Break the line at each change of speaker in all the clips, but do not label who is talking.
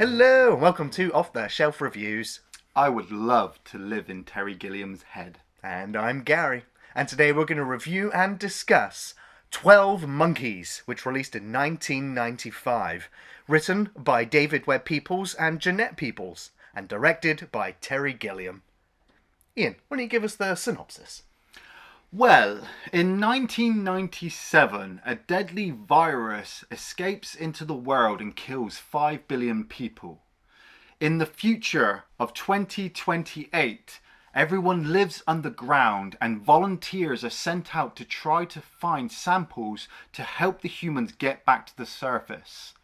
Hello, and welcome to Off the Shelf Reviews.
I would love to live in Terry Gilliam's head.
And I'm Gary. And today we're going to review and discuss 12 Monkeys, which released in 1995. Written by David Webb Peoples and Jeanette Peoples, and directed by Terry Gilliam. Ian, why don't you give us the synopsis?
Well, in 1997, a deadly virus escapes into the world and kills 5 billion people. In the future of 2028, everyone lives underground and volunteers are sent out to try to find samples to help the humans get back to the surface.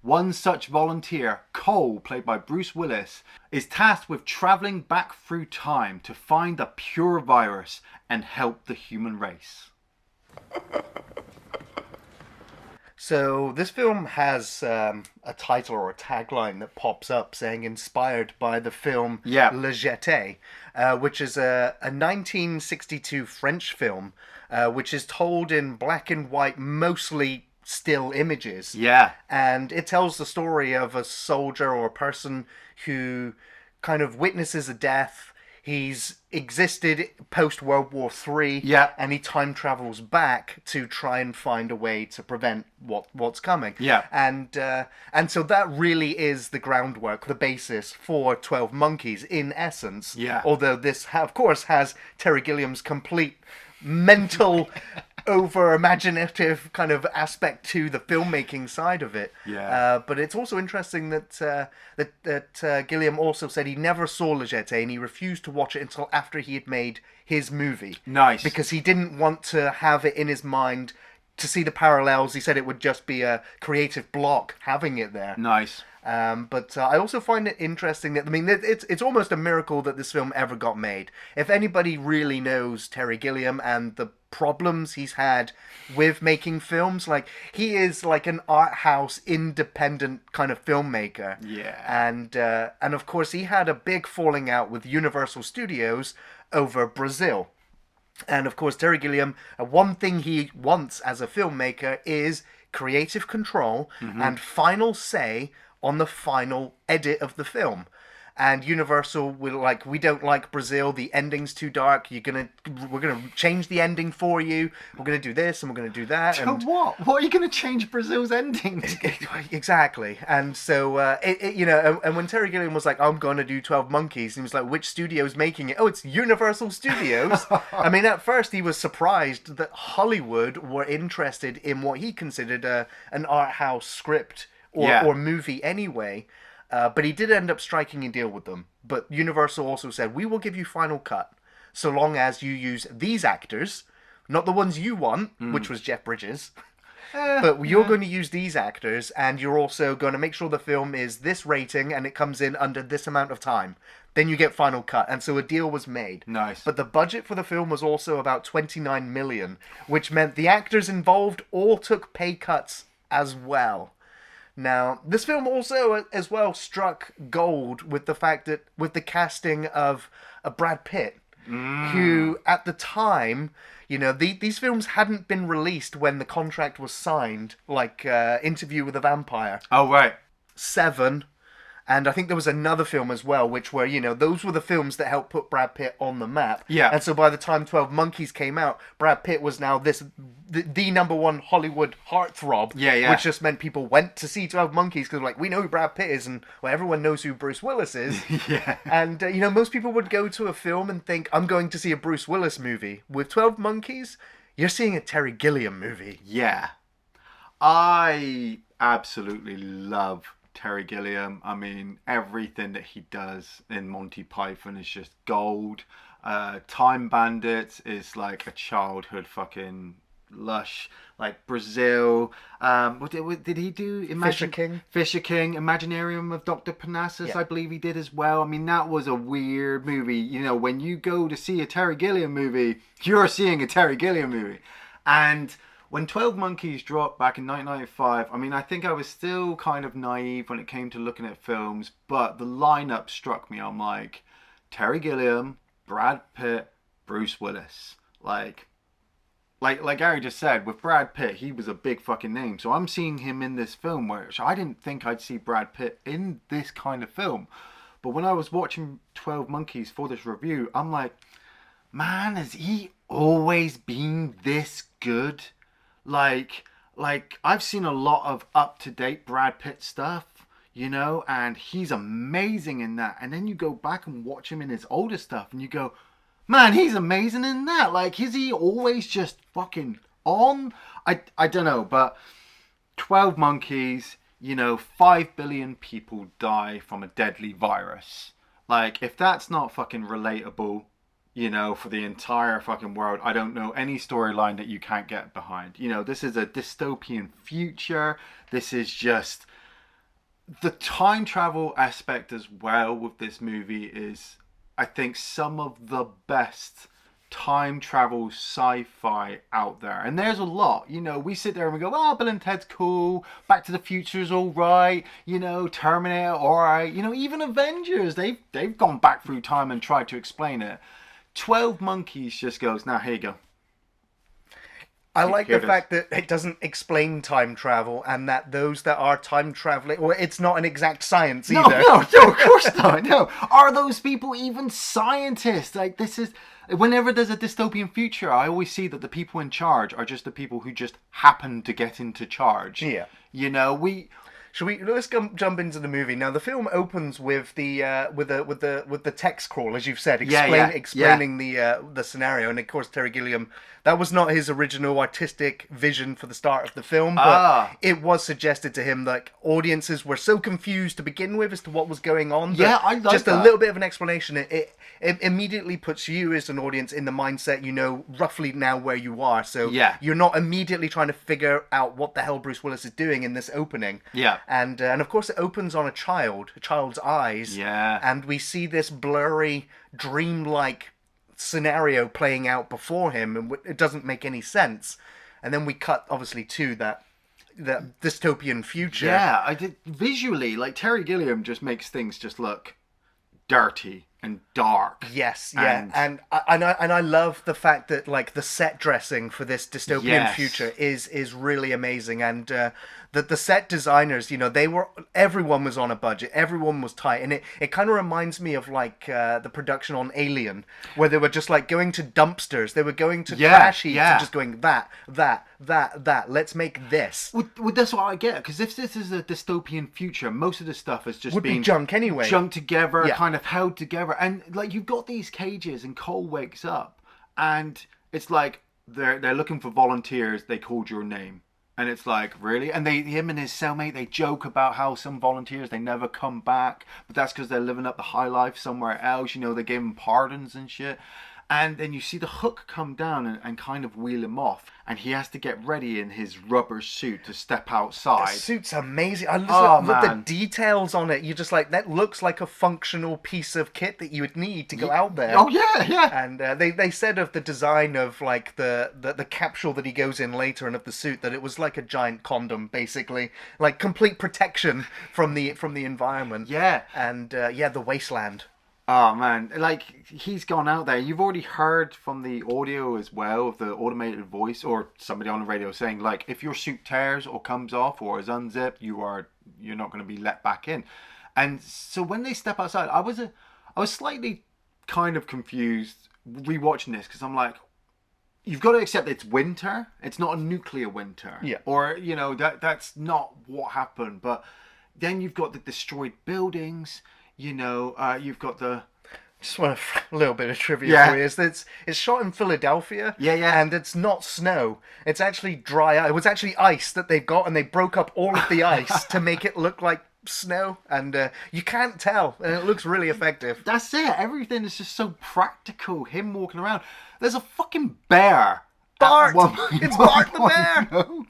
One such volunteer, Cole, played by Bruce Willis, is tasked with travelling back through time to find the pure virus and help the human race.
So, this film has a title or a tagline that pops up saying inspired by the film Le Jeté, which is a 1962 French film, which is told in black and white, mostly still images.
Yeah.
And it tells the story of a soldier or a person who kind of witnesses a death. He's existed post World War III, and he time travels back to try and find a way to prevent what's coming.
Yeah.
And so that really is the groundwork, the basis for 12 Monkeys in essence.
Yeah.
Although this, of course, has Terry Gilliam's complete mental over imaginative kind of aspect to the filmmaking side of it. But it's also interesting that Gilliam also said he never saw Le Jeté and he refused to watch it until after he had made his movie.
Nice.
Because he didn't want to have it in his mind to see the parallels. He said it would just be a creative block having it there.
Nice.
But I also find it interesting that, I mean, it's almost a miracle that this film ever got made. If anybody really knows Terry Gilliam and the problems he's had with making films, like, he is like an art house independent kind of filmmaker.
Yeah.
And of course he had a big falling out with Universal Studios over Brazil. And of course Terry Gilliam, one thing he wants as a filmmaker is creative control and final say on the final edit of the film. And Universal were like, we don't like Brazil, the ending's too dark, we're gonna change the ending for you, we're gonna do this and we're gonna do that.
And what are you gonna change Brazil's ending to?
Exactly. And so and when Terry Gilliam was like, I'm gonna do 12 Monkeys, he was like, which studio's making it? Oh, it's Universal Studios. I mean, at first he was surprised that Hollywood were interested in what he considered an art house script or movie anyway. But he did end up striking a deal with them. But Universal also said, we will give you final cut so long as you use these actors, not the ones you want, which was Jeff Bridges. But you're going to use these actors, and you're also going to make sure the film is this rating and it comes in under this amount of time. Then you get final cut. And so a deal was made.
Nice.
But the budget for the film was also about $29 million, which meant the actors involved all took pay cuts as well. Now, this film also, as well, struck gold with the fact that, with the casting of Brad Pitt, who, at the time, these films hadn't been released when the contract was signed, like Interview with a Vampire.
Oh, right.
Seven. And I think there was another film as well, which were, those were the films that helped put Brad Pitt on the map.
Yeah.
And so by the time 12 Monkeys came out, Brad Pitt was now the number one Hollywood heartthrob.
Yeah.
Which just meant people went to see 12 Monkeys because, like, we know who Brad Pitt is, and everyone knows who Bruce Willis is.
Yeah.
And, most people would go to a film and think, I'm going to see a Bruce Willis movie. With 12 Monkeys, you're seeing a Terry Gilliam movie.
Yeah. I absolutely love Terry Gilliam. I mean, everything that he does in Monty Python is just gold. Time Bandits is like a childhood fucking lush. Like Brazil. What did he do? Fisher King. Imaginarium of Dr. Parnassus, I believe he did as well. I mean, that was a weird movie. When you go to see a Terry Gilliam movie, you're seeing a Terry Gilliam movie. And when 12 Monkeys dropped back in 1995, I mean, I think I was still kind of naive when it came to looking at films, but the lineup struck me. I'm like, Terry Gilliam, Brad Pitt, Bruce Willis. Like, like Gary just said, with Brad Pitt, he was a big fucking name. So I'm seeing him in this film, which I didn't think I'd see Brad Pitt in this kind of film. But when I was watching 12 Monkeys for this review, I'm like, man, has he always been this good? Like I've seen a lot of up-to-date Brad Pitt stuff, you know, and he's amazing in that. And then you go back and watch him in his older stuff, and you go, man, he's amazing in that. Like, is he always just fucking on? I don't know, but 12 Monkeys, you know, 5 billion people die from a deadly virus. Like, if that's not fucking relatable, you know, for the entire fucking world, I don't know any storyline that you can't get behind. You know, this is a dystopian future. This is just... The time travel aspect as well with this movie is, I think, some of the best time travel sci-fi out there. And there's a lot. You know, we sit there and we go, oh, Bill and Ted's cool. Back to the Future's all right. You know, Terminator, all right. You know, even Avengers, they've gone back through time and tried to explain it. 12 Monkeys just goes, now here you go.
I like the fact that it doesn't explain time travel, and that those that are time traveling, well, it's not an exact science either.
No, of course not. No, are those people even scientists? Like, this is, whenever there's a dystopian future, I always see that the people in charge are just the people who just happen to get into charge.
Yeah,
you know,
let's jump into the movie now. The film opens with the text crawl, as you've said, explaining the scenario, and of course Terry Gilliam. That was not his original artistic vision for the start of the film, but it was suggested to him that audiences were so confused to begin with as to what was going on.
Yeah, I like
just
that.
A little bit of an explanation. It immediately puts you as an audience in the mindset, you know, roughly now where you are. So you're not immediately trying to figure out what the hell Bruce Willis is doing in this opening.
Yeah.
And of course it opens on a child's eyes.
Yeah.
And we see this blurry, dreamlike scenario playing out before him, and it doesn't make any sense. And then we cut, obviously, to that dystopian future.
Yeah, I did visually, like Terry Gilliam just makes things just look dirty and dark.
Yes, yeah, and I love the fact that, like, the set dressing for this dystopian future is really amazing, and that the set designers, you know, everyone was on a budget, everyone was tight, and it kind of reminds me of, like, the production on Alien, where they were just, like, going to dumpsters, they were going to trash heaps and just going, that, let's make this.
Well, that's what I get, because if this is a dystopian future, most of the stuff is just
be junk anyway.
Junk together, kind of held together, and, like, you've got these cages, and Cole wakes up, and it's like, they're looking for volunteers, they called your name. And it's like, really? And him and his cellmate, they joke about how some volunteers, they never come back. But that's because they're living up the high life somewhere else. You know, they gave him pardons and shit. And then you see the Hook come down and kind of wheel him off. And he has to get ready in his rubber suit to step outside.
The suit's amazing. I love the details on it. You're just like, that looks like a functional piece of kit that you would need to go out there.
Oh, yeah.
And they said of the design of, like, the capsule that he goes in later and of the suit, that it was like a giant condom, basically. Like, complete protection from the environment.
Yeah.
And, the wasteland.
Oh, man. Like, he's gone out there. You've already heard from the audio as well, of the automated voice, or somebody on the radio saying, like, if your suit tears or comes off or is unzipped, you're not going to be let back in. And so when they step outside, I was slightly kind of confused rewatching this, because I'm like, you've got to accept it's winter. It's not a nuclear winter.
Yeah.
Or, you know, that's not what happened. But then you've got the destroyed buildings. You know, you've got the...
Just want a little bit of trivia for you. It's shot in Philadelphia.
Yeah.
And it's not snow. It's actually dry. It was actually ice that they've got, and they broke up all of the ice to make it look like snow. And you can't tell, and it looks really effective.
That's it. Everything is just so practical. Him walking around. There's a fucking bear.
Bart! It's Bart the bear!
No.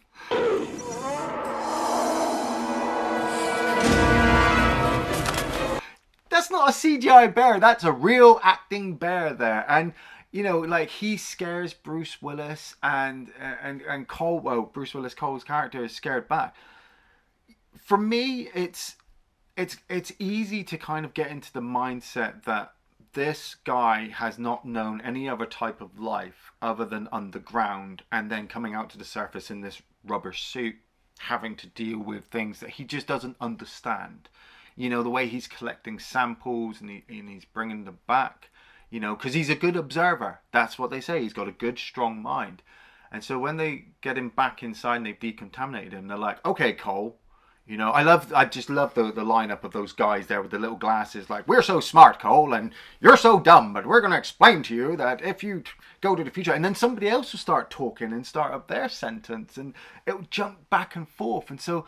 That's not a CGI bear. That's a real acting bear there. And, you know, like, he scares Bruce Willis, and Cole, well, Bruce Willis, Cole's character, is scared back. For me, it's easy to kind of get into the mindset that this guy has not known any other type of life other than underground, and then coming out to the surface in this rubber suit, having to deal with things that he just doesn't understand. You know, the way he's collecting samples and he's bringing them back, you know, because he's a good observer. That's what they say. He's got a good, strong mind. And so when they get him back inside and they've decontaminated him, they're like, okay, Cole. You know, I just love the lineup of those guys there with the little glasses. Like, we're so smart, Cole, and you're so dumb, but we're going to explain to you that if you go to the future, and then somebody else will start talking and start up their sentence, and it will jump back and forth. And so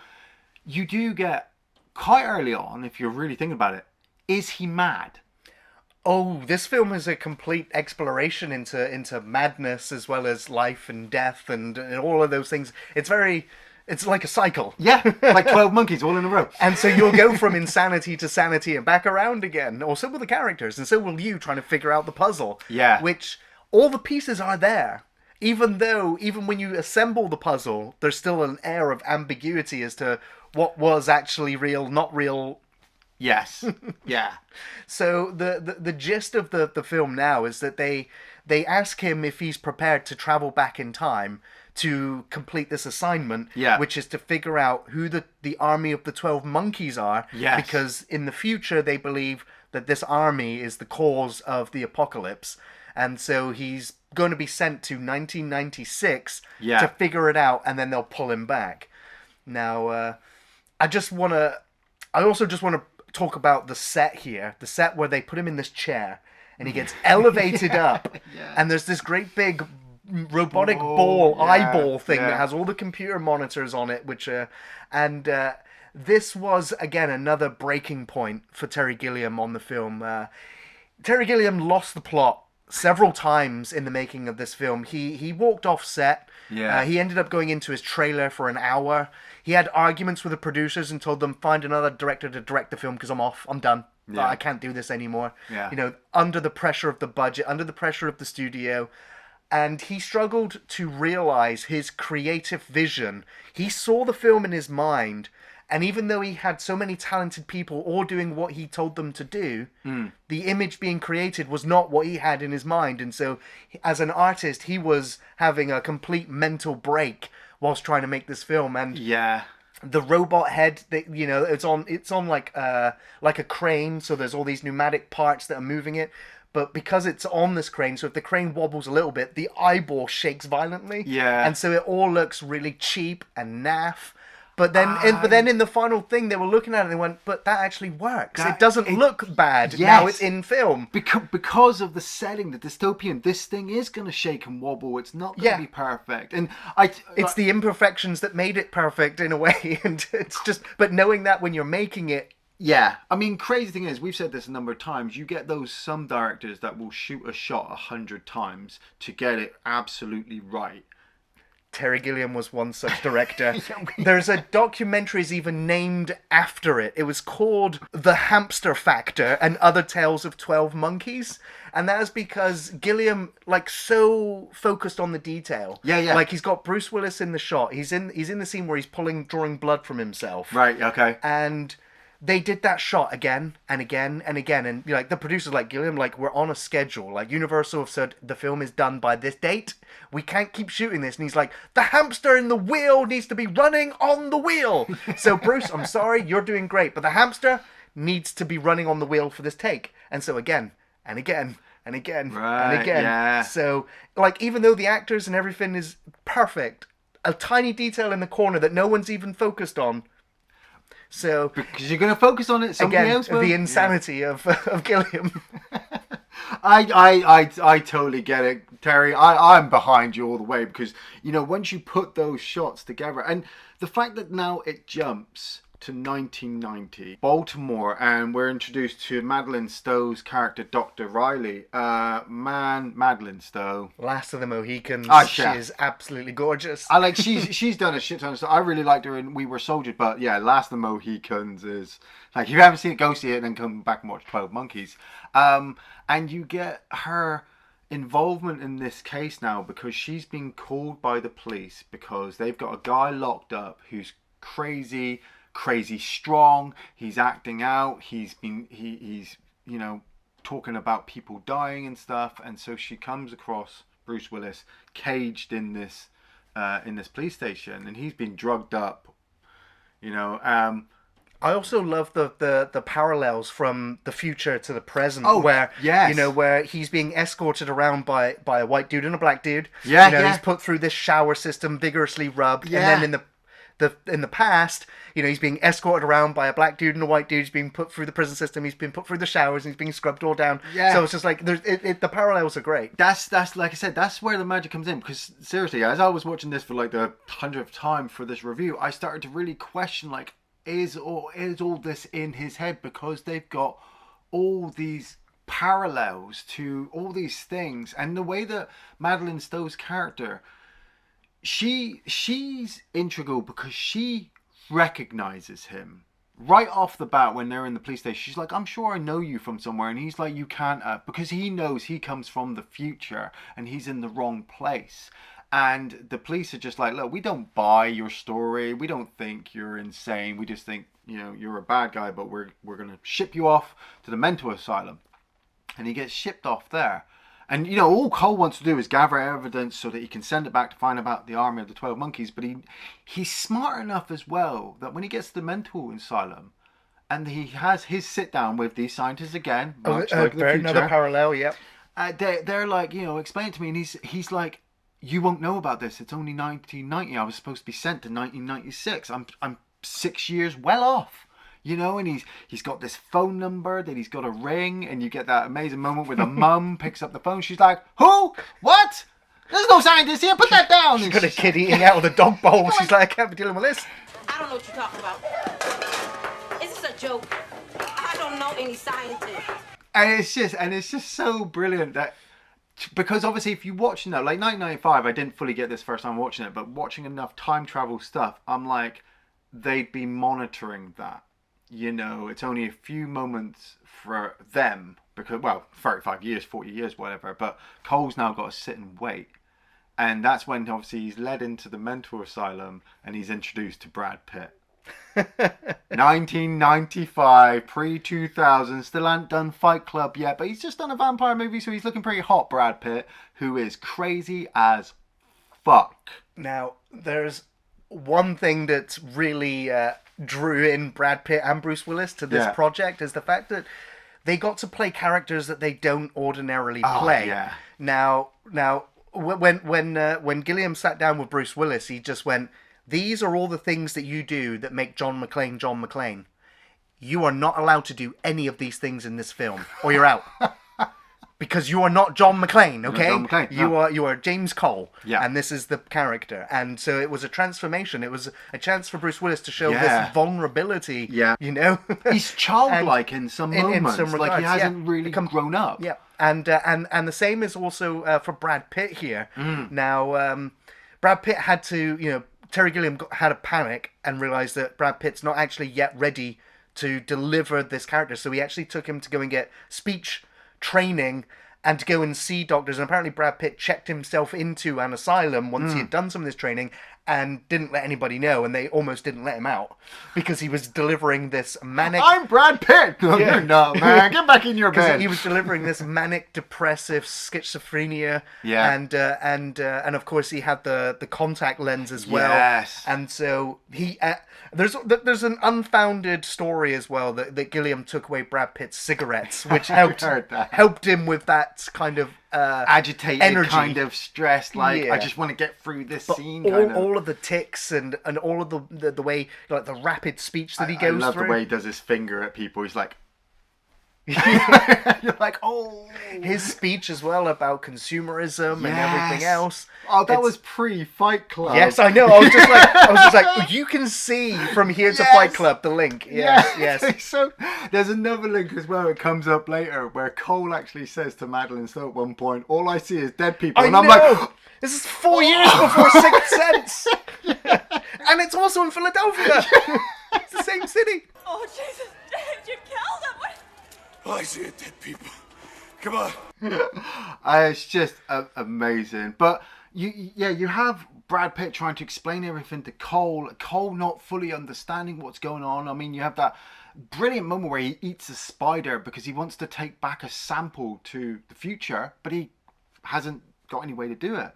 you do get quite early on, if you're really thinking about it, is he mad?
Oh, this film is a complete exploration into madness as well as life and death and all of those things. It's like a cycle.
Yeah, like 12 monkeys all in a row.
And so you'll go from insanity to sanity and back around again. Or so will the characters, and so will you trying to figure out the puzzle.
Yeah.
Which, all the pieces are there. Even when you assemble the puzzle, there's still an air of ambiguity as to what was actually real, not real.
Yes. Yeah.
So the gist of the film now is that they ask him if he's prepared to travel back in time to complete this assignment, which is to figure out who the army of the 12 monkeys are, because in the future they believe that this army is the cause of the apocalypse, and so he's going to be sent to 1996 to figure it out, and then they'll pull him back. Now, I also just want to talk about the set here, the set where they put him in this chair, and he gets elevated up, and there's this great big robotic eyeball thing that has all the computer monitors on it, which this was again another breaking point for Terry Gilliam on the film. Terry Gilliam lost the plot several times in the making of this film. He walked off set. He ended up going into his trailer for an hour. He had arguments with the producers and told them, find another director to direct the film because I'm off, I'm done. I can't do this anymore. You know, under the pressure of the budget, under the pressure of the studio. And he struggled to realize his creative vision. He saw the film in his mind, and even though he had so many talented people all doing what he told them to do, the image being created was not what he had in his mind. And so, as an artist, he was having a complete mental break whilst trying to make this film. And the robot head, you know, it's on like a crane, so there's all these pneumatic parts that are moving it. But because it's on this crane, so if the crane wobbles a little bit, the eyeball shakes violently. And so it all looks really cheap and naff. But then in the final thing, they were looking at it and they went, but that actually works. It doesn't look bad. Now it's in film.
Because of the setting, the dystopian, this thing is going to shake and wobble. It's not going to be perfect. And
it's the imperfections that made it perfect in a way. And it's just, but knowing that when you're making it,
I mean, crazy thing is, we've said this a number of times, you get some directors that will shoot a shot 100 times to get it absolutely right.
Terry Gilliam was one such director. There's a documentary is even named after it. It was called The Hamster Factor and Other Tales of 12 Monkeys. And that is because Gilliam, so focused on the detail. Like, he's got Bruce Willis in the shot. He's in the scene where he's drawing blood from himself.
Right, okay.
And they did that shot again and again and again, and the producers Gilliam, we're on a schedule. Universal have said the film is done by this date. We can't keep shooting this. And he's like, the hamster in the wheel needs to be running on the wheel. So Bruce, I'm sorry, you're doing great, but the hamster needs to be running on the wheel for this take. And so again and again and again and again. So even though the actors and everything is perfect, a tiny detail in the corner that no one's even focused on. So
because you're going to focus on it, something else will.
The insanity of Gilliam.
I totally get it, Terry. I'm behind you all the way because once you put those shots together, and the fact that now it jumps to 1990, Baltimore, and we're introduced to Madeleine Stowe's character, Dr. Riley. Madeleine Stowe,
last of the Mohicans. She is absolutely gorgeous.
She's done a shit ton of stuff. I really liked her in We Were Soldiers, but Last of the Mohicans is if you haven't seen it, go see it, and then come back and watch 12 Monkeys. And you get her involvement in this case now because she's been called by the police because they've got a guy locked up who's crazy strong. He's acting out. He's talking about people dying and stuff, and so she comes across Bruce Willis caged in this police station, and he's been drugged up, you know.
I also love the parallels from the future to the present,
yes.
where he's being escorted around by a white dude and a black dude.
Yeah,
he's put through this shower system, vigorously rubbed,
Yeah.
and then in the past, he's being escorted around by a black dude and a white dude. He's being put through the prison system. He's been put through the showers, and he's being scrubbed all down.
Yeah.
So it's just like the parallels are great.
That's like I said, that's where the magic comes in. Because seriously, as I was watching this for like the 100th time for this review, I started to really question, like, is all this in his head? Because they've got all these parallels to all these things, and the way that Madeleine Stowe's character, she's integral because she recognizes him right off the bat when they're in the police station. She's like, I'm sure I know you from somewhere, and he's like, you can't because he knows he comes from the future and he's in the wrong place. And the police are just like, look, we don't buy your story. We don't think you're insane. We just think, you're a bad guy, but we're going to ship you off to the mental asylum. And he gets shipped off there. And, all Cole wants to do is gather evidence so that he can send it back to find about the army of the 12 monkeys. But he's smart enough as well that when he gets to the mental asylum and he has his sit down with these scientists again, much like the future,
another parallel, yep.
They're like, explain it to me. And he's like, you won't know about this. It's only 1990. I was supposed to be sent to 1996. I'm 6 years well off. And he's got this phone number that he's got to ring, and you get that amazing moment where the mum picks up the phone. She's like, who? What? There's no scientist here. Put that down.
She's got a kid eating out of the dog bowl. She's like, I can't be dealing with this.
I don't know what you're talking about. Is this a joke? I don't know any scientists.
And it's just so brilliant that, because obviously if you watch, like 1995, I didn't fully get this first time watching it, but watching enough time travel stuff, I'm like, they'd be monitoring that. It's only a few moments for them because, 35 years, 40 years, whatever. But Cole's now got to sit and wait. And that's when obviously he's led into the mental asylum and he's introduced to Brad Pitt. 1995, pre-2000, still hadn't done Fight Club yet, but he's just done a vampire movie, so he's looking pretty hot, Brad Pitt, who is crazy as fuck.
Now, there's one thing that's really drew in Brad Pitt and Bruce Willis to this project is the fact that they got to play characters that they don't ordinarily play.
Yeah.
Now, when Gilliam sat down with Bruce Willis, he just went, these are all the things that you do that make John McClane John McClane. You are not allowed to do any of these things in this film, or you're out. Because you are not John McClane, okay?
John McClane, no.
You are James Cole,
yeah.
And this is the character. And so it was a transformation. It was a chance for Bruce Willis to show
Yeah.
this vulnerability,
Yeah.
He's
childlike in some moments,
some regards,
like he hasn't really grown up.
Yeah, and the same is also for Brad Pitt here. Now, Brad Pitt had to, Terry Gilliam had a panic and realised that Brad Pitt's not actually yet ready to deliver this character. So he actually took him to go and get speech training and to go and see doctors. And apparently Brad Pitt checked himself into an asylum once he had done some of this training and didn't let anybody know, and they almost didn't let him out because he was delivering this manic...
I'm Brad Pitt! No, you're not, man. Get back in your bed.
He was delivering this manic, depressive schizophrenia.
Yeah.
And of course he had the contact lens as well.
Yes.
And so he... there's an unfounded story as well that Gilliam took away Brad Pitt's cigarettes, which helped him with that kind of
agitated,
energy.
kind of stressed, like,
Yeah.
I just want to get through this
But
scene.
all of the tics and all of the way, like the rapid speech that he goes
I love
through.
the way he does his finger at people. He's like... You're like, oh...
His speech as well about consumerism and
Yes.
everything else.
Oh, that was pre-Fight Club.
Yes, I know. I was just like, you can see from here to
Yes.
Fight Club the link. Yes.
So there's another link as well. It comes up later where Cole actually says to Madeleine Stowe at one point, "All I see is dead people," and I'm like,
this is 4 years before Sixth Sense, and it's also in Philadelphia. It's the same city.
Oh, Jesus, you killed him.
I see it, dead people. Come on.
It's just amazing. But you have Brad Pitt trying to explain everything to Cole. Cole not fully understanding what's going on. I mean, you have that brilliant moment where he eats a spider because he wants to take back a sample to the future, but he hasn't got any way to do it.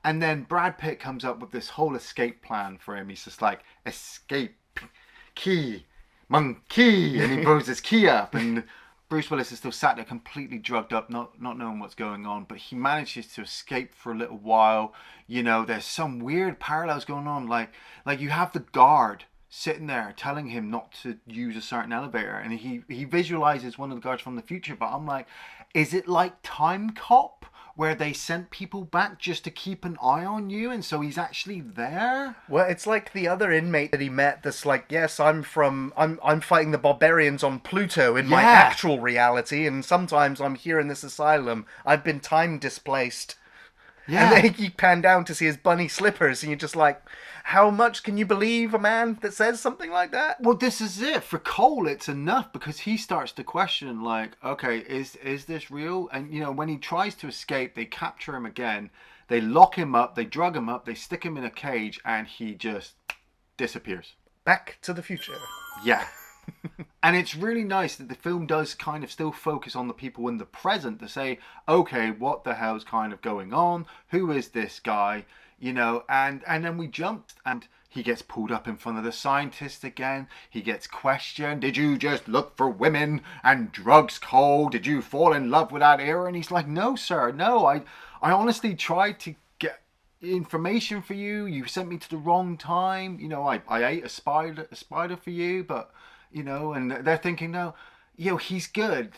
And then Brad Pitt comes up with this whole escape plan for him. He's just like, escape, key, monkey, and he blows his key up, and Bruce Willis is still sat there completely drugged up, not knowing what's going on, but he manages to escape for a little while. You know, there's some weird parallels going on, like you have the guard sitting there telling him not to use a certain elevator, and he visualizes one of the guards from the future, but I'm like, is it like Time Cop, where they sent people back just to keep an eye on you, and so he's actually there?
Well, it's like the other inmate that he met that's like, yes, I'm fighting the barbarians on Pluto in my actual reality, and sometimes I'm here in this asylum. I've been time displaced. Yeah. And then you pan down to see his bunny slippers, and you're just like, how much can you believe a man that says something like that?
Well, this is it. For Cole, it's enough, because he starts to question, like, okay, is this real? And, you know, when he tries to escape, they capture him again. They lock him up, they drug him up, they stick him in a cage, and he just disappears.
Back to the future.
Yeah. And it's really nice that the film does kind of still focus on the people in the present to say, okay, what the hell's kind of going on? Who is this guy? You know, and then we jumped, and he gets pulled up in front of the scientist again. He gets questioned. Did you just look for women and drugs, Cole? Did you fall in love with that era? And he's like, no, sir, no. I honestly tried to get information for you. You sent me to the wrong time. You know, I ate a spider for you, but, you know, and they're thinking, no, you know, he's good.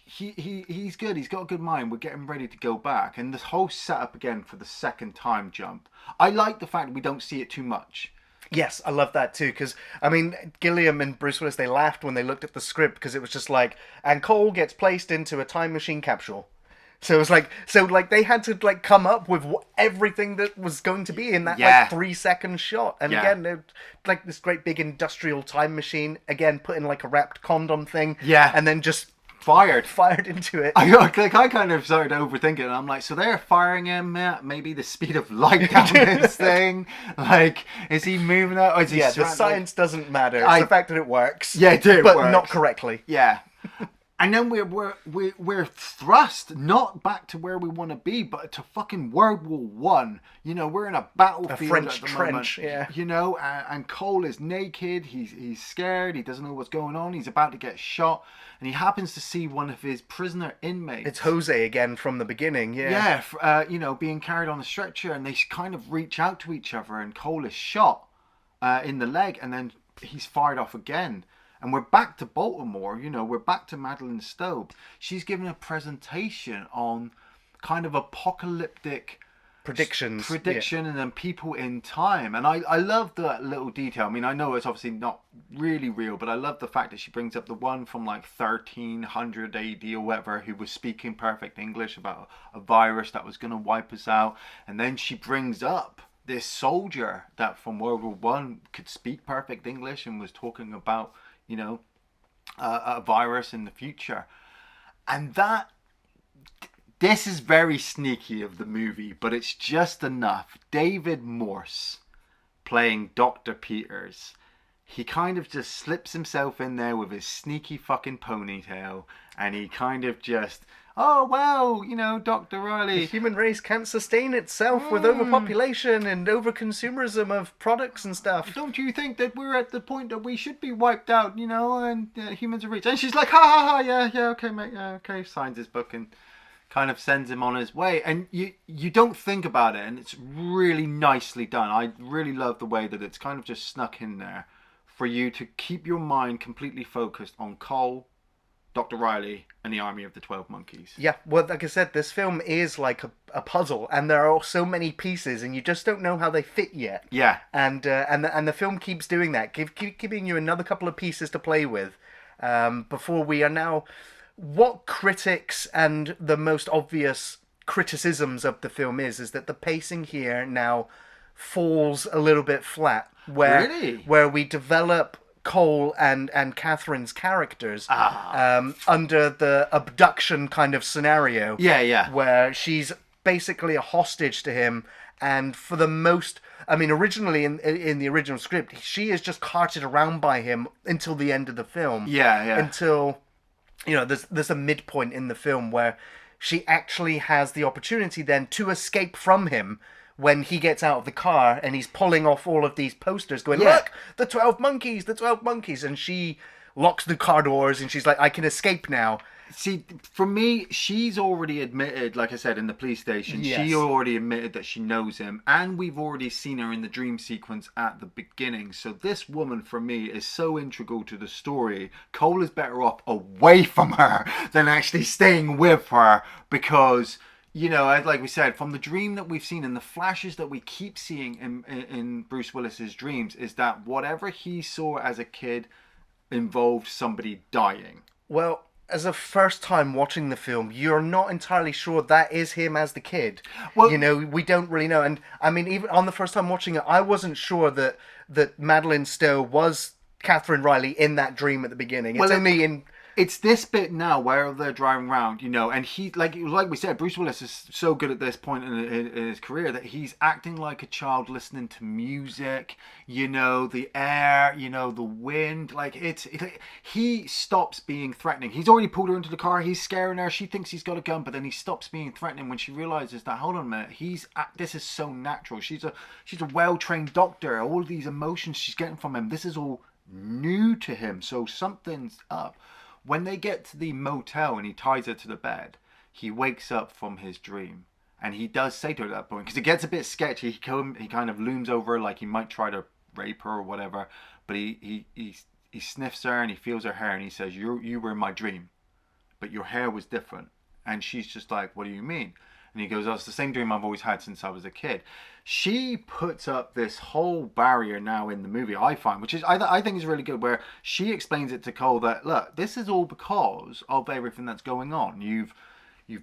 He's good. He's got a good mind. We're getting ready to go back, and this whole setup again for the second time jump. I like the fact that we don't see it too much.
Yes, I love that too, because I mean, Gilliam and Bruce Willis, they laughed when they looked at the script, because it was just like, and Cole gets placed into a time machine capsule. So it was like, they had to like come up with everything that was going to be in that like 3-second shot. And again, like this great big industrial time machine, again put in like a wrapped condom thing.
Yeah,
and then just fired into it.
I kind of started overthinking it. I'm like, so they're firing him at maybe the speed of light down this thing? Like, is he moving out? Or is he
the science doesn't matter. It's the fact that it works.
Yeah, it did,
but
works.
Not correctly.
Yeah. And then we're thrust not back to where we want to be, but to fucking World War One. You know, we're in a battlefield,
a French
at the
trench.
moment,
yeah.
You know, and Cole is naked. He's scared. He doesn't know what's going on. He's about to get shot, and he happens to see one of his prisoner inmates.
It's Jose again from the beginning. Yeah.
Yeah. You know, being carried on a stretcher, and they kind of reach out to each other, and Cole is shot in the leg, and then he's fired off again. And we're back to Baltimore, you know, we're back to Madeleine Stowe. She's giving a presentation on kind of apocalyptic
predictions,
and then people in time. And I love that little detail. I mean, I know it's obviously not really real, but I love the fact that she brings up the one from like 1300 AD or whatever, who was speaking perfect English about a virus that was going to wipe us out. And then she brings up this soldier that from World War One could speak perfect English and was talking about, you know, a virus in the future. And this is very sneaky of the movie, but it's just enough. David Morse playing Dr. Peters. He kind of just slips himself in there with his sneaky fucking ponytail, and he kind of just, oh, well, you know, Dr. Riley.
The human race can't sustain itself with overpopulation and overconsumerism of products and stuff.
Don't you think that we're at the point that we should be wiped out, you know, and humans are reached? And she's like, ha ha ha, yeah, okay, mate, yeah, okay, signs his book and kind of sends him on his way. And you don't think about it, and it's really nicely done. I really love the way that it's kind of just snuck in there for you to keep your mind completely focused on Cole, Dr. Riley, and the Army of the 12 Monkeys.
Yeah, well, like I said, this film is like a puzzle, and there are so many pieces, and you just don't know how they fit yet.
Yeah.
And the film keeps doing that, keep giving you another couple of pieces to play with, before we are now... What critics and the most obvious criticisms of the film is that the pacing here now falls a little bit flat. Where we develop Cole and Catherine's characters under the abduction kind of scenario.
Yeah.
Where she's basically a hostage to him, And for the most, I mean, originally in the original script, she is just carted around by him until the end of the film.
Yeah.
Until, there's a midpoint in the film where she actually has the opportunity then to escape from him when he gets out of the car and he's pulling off all of these posters going, look, the 12 monkeys, the 12 monkeys. And she locks the car doors and she's like, I can escape now.
See, for me, she's already admitted, like I said, in the police station, she already admitted that she knows him, and we've already seen her in the dream sequence at the beginning. So this woman, for me, is so integral to the story. Cole is better off away from her than actually staying with her, because, like we said, from the dream that we've seen and the flashes that we keep seeing in Bruce Willis's dreams, is that whatever he saw as a kid involved somebody dying.
Well, as a first time watching the film, you're not entirely sure that is him as the kid. Well, we don't really know. And I mean, even on the first time watching it, I wasn't sure that Madeleine Stowe was Catherine Riley in that dream at the beginning.
It's this bit now where they're driving around, and he, like we said, Bruce Willis is so good at this point in his career that he's acting like a child listening to music, the air, the wind. Like he stops being threatening. He's already pulled her into the car. He's scaring her. She thinks he's got a gun, but then he stops being threatening when she realizes that, hold on a minute, this is so natural. She's a well-trained doctor. All of these emotions she's getting from him, this is all new to him. So something's up. When they get to the motel and he ties her to the bed, he wakes up from his dream. And he does say to her at that point, because it gets a bit sketchy, he kind of looms over her like he might try to rape her or whatever. But he sniffs her and he feels her hair and he says, you were in my dream, but your hair was different. And she's just like, what do you mean? And he goes, oh, it's the same dream I've always had since I was a kid. She puts up this whole barrier now in the movie, I find, which is I think is really good, where she explains it to Cole that, look, this is all because of everything that's going on. You've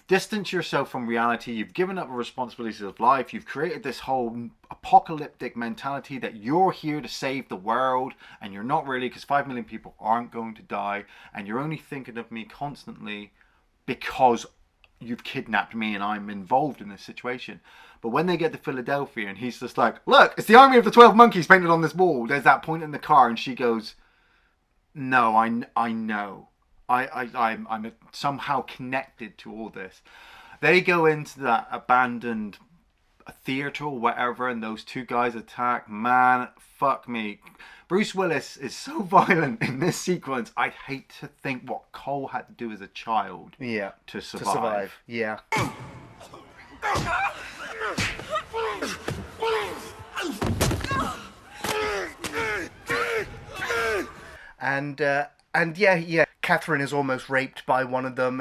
distanced yourself from reality. You've given up the responsibilities of life. You've created this whole apocalyptic mentality that you're here to save the world, and you're not really, because 5 million people aren't going to die, and you're only thinking of me constantly because you've kidnapped me and I'm involved in this situation. But when they get to Philadelphia and he's just like, look, it's the army of the 12 monkeys painted on this wall. There's that point in the car and she goes, no, I know. I'm somehow connected to all this. They go into that abandoned theater or whatever and those two guys attack. Man, fuck me. Bruce Willis is so violent in this sequence. I'd hate to think what Cole had to do as a child to survive.
Yeah. And Catherine is almost raped by one of them,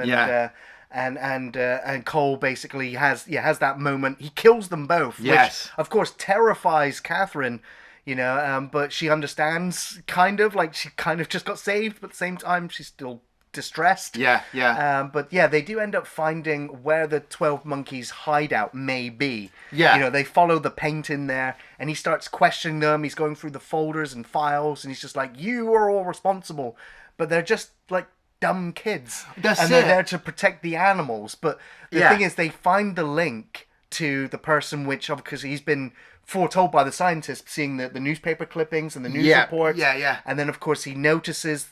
and Cole basically has that moment. He kills them both, which of course terrifies Catherine. But she understands, she kind of just got saved, but at the same time she's still distressed. But they do end up finding where the 12 monkeys hideout may be. They follow the paint in there and he starts questioning them. He's going through the folders and files and he's just like, you are all responsible, but they're just like dumb kids. They're there to protect the animals. But the thing is, they find the link to the person, which because he's been foretold by the scientists, seeing the newspaper clippings and the news reports. And then of course he notices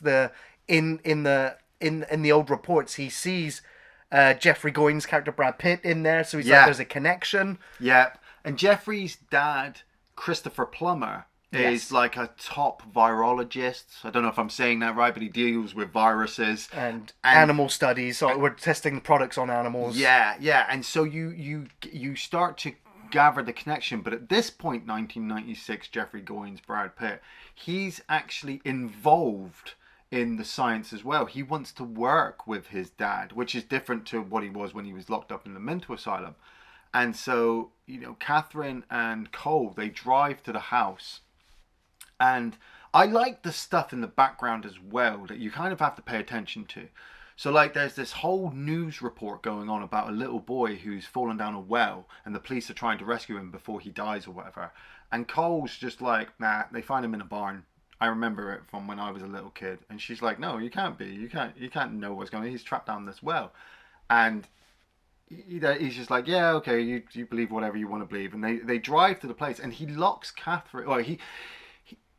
in the old reports he sees Jeffrey Goins' character Brad Pitt in there, so he's like, there's a connection.
And Jeffrey's dad, Christopher Plummer, is like a top virologist. I don't know if I'm saying that right, but he deals with viruses
and animal studies. So we're testing products on animals.
And so you start to gather the connection. But at this point, 1996, Jeffrey Goins, Brad Pitt, he's actually involved in the science as well. He wants to work with his dad, which is different to what he was when he was locked up in the mental asylum. And so, Catherine and Cole, they drive to the house. And I like the stuff in the background as well that you kind of have to pay attention to. So there's this whole news report going on about a little boy who's fallen down a well and the police are trying to rescue him before he dies or whatever. And Cole's just like, nah, they find him in a barn. I remember it from when I was a little kid. And she's like, no, you can't be. You can't know what's going on. He's trapped down this well. And he's just like, yeah, okay, you believe whatever you want to believe, and they drive to the place, and he locks Catherine. Well,